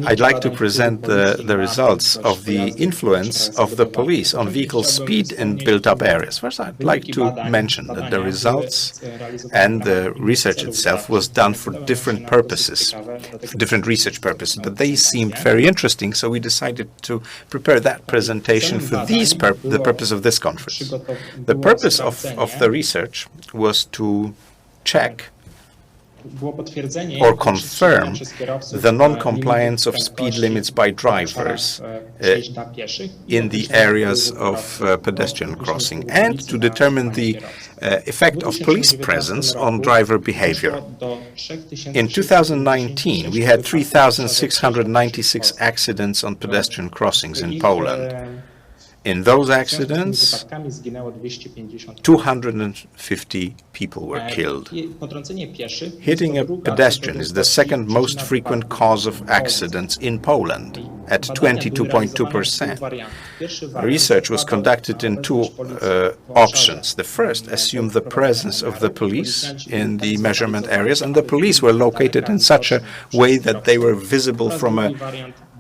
I'd like to present the results of the influence of the police on vehicle speed in built-up areas. First, I'd like to mention that the results and the research itself was done for different purposes, for different research purposes, but they seemed very interesting, so we decided to prepare that presentation for the purpose of this conference. The purpose of the research was to check or confirm the non-compliance of speed limits by drivers in the areas of pedestrian crossing, and to determine the effect of police presence on driver behavior. In 2019, we had 3,696 accidents on pedestrian crossings in Poland. In those accidents, 250 people were killed. Hitting a pedestrian is the second most frequent cause of accidents in Poland, at 22.2%. Research was conducted in two options. The first assumed the presence of the police in the measurement areas, and the police were located in such a way that they were visible from a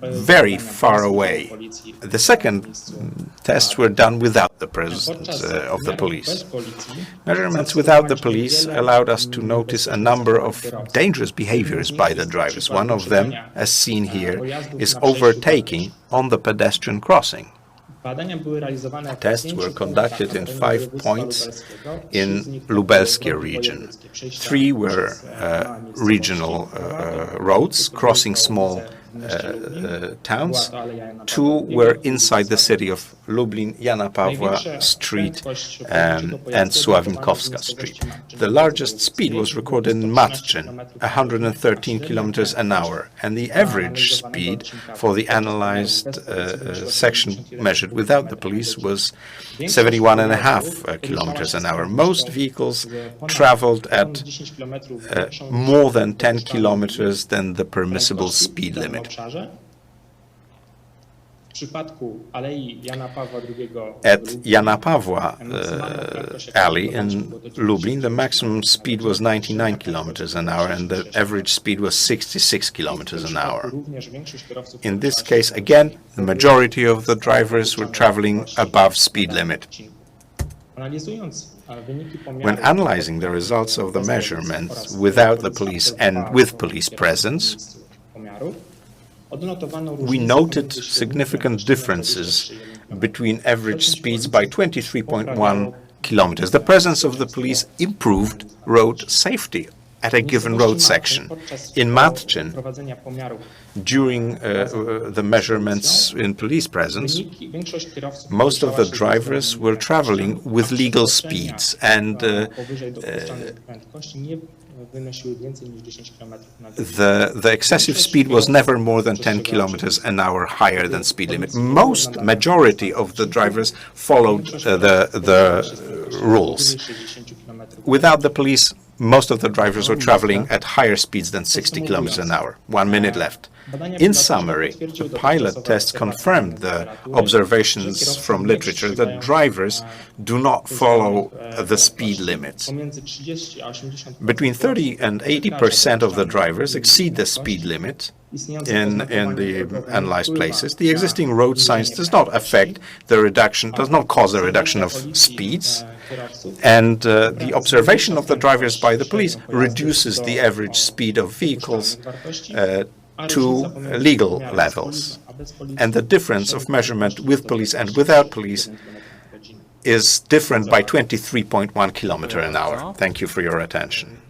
very far away. The second tests were done without the presence of the police. Measurements without the police allowed us to notice a number of dangerous behaviors by the drivers. One of them, as seen here, is overtaking on the pedestrian crossing. Tests were conducted in 5 points in Lubelskie region. 3 were regional roads crossing small towns. 2 were inside the city of Lublin, Jana Pawła Street and Sławinkowska Street. The largest speed was recorded in Marcin, 113 kilometers an hour, and the average speed for the analyzed section measured without the police was 71.5 kilometers an hour. Most vehicles traveled at more than 10 kilometers than the permissible speed limit. At Jana Pawła alley in Lublin, the maximum speed was 99 kilometers an hour and the average speed was 66 kilometers an hour. In this case, again, the majority of the drivers were traveling above speed limit. When analyzing the results of the measurements without the police and with police presence, we noted significant differences between average speeds by 23.1 kilometers. The presence of the police improved road safety at a given road section. In Marcin, during the measurements in police presence, most of the drivers were traveling with legal speeds, and the excessive speed was never more than 10 kilometers an hour higher than speed limit. Majority of the drivers followed the rules. Without the police, most of the drivers were traveling at higher speeds than 60 kilometers an hour. 1 minute left. In summary, the pilot tests confirmed the observations from literature that drivers do not follow the speed limits. Between 30 and 80% of the drivers exceed the speed limit in the analyzed places. The existing road signs does not affect the reduction, does not cause a reduction of speeds, and the observation of the drivers by the police reduces the average speed of vehicles to legal levels. And the difference of measurement with police and without police is different by 23.1 kilometers an hour. Thank you for your attention.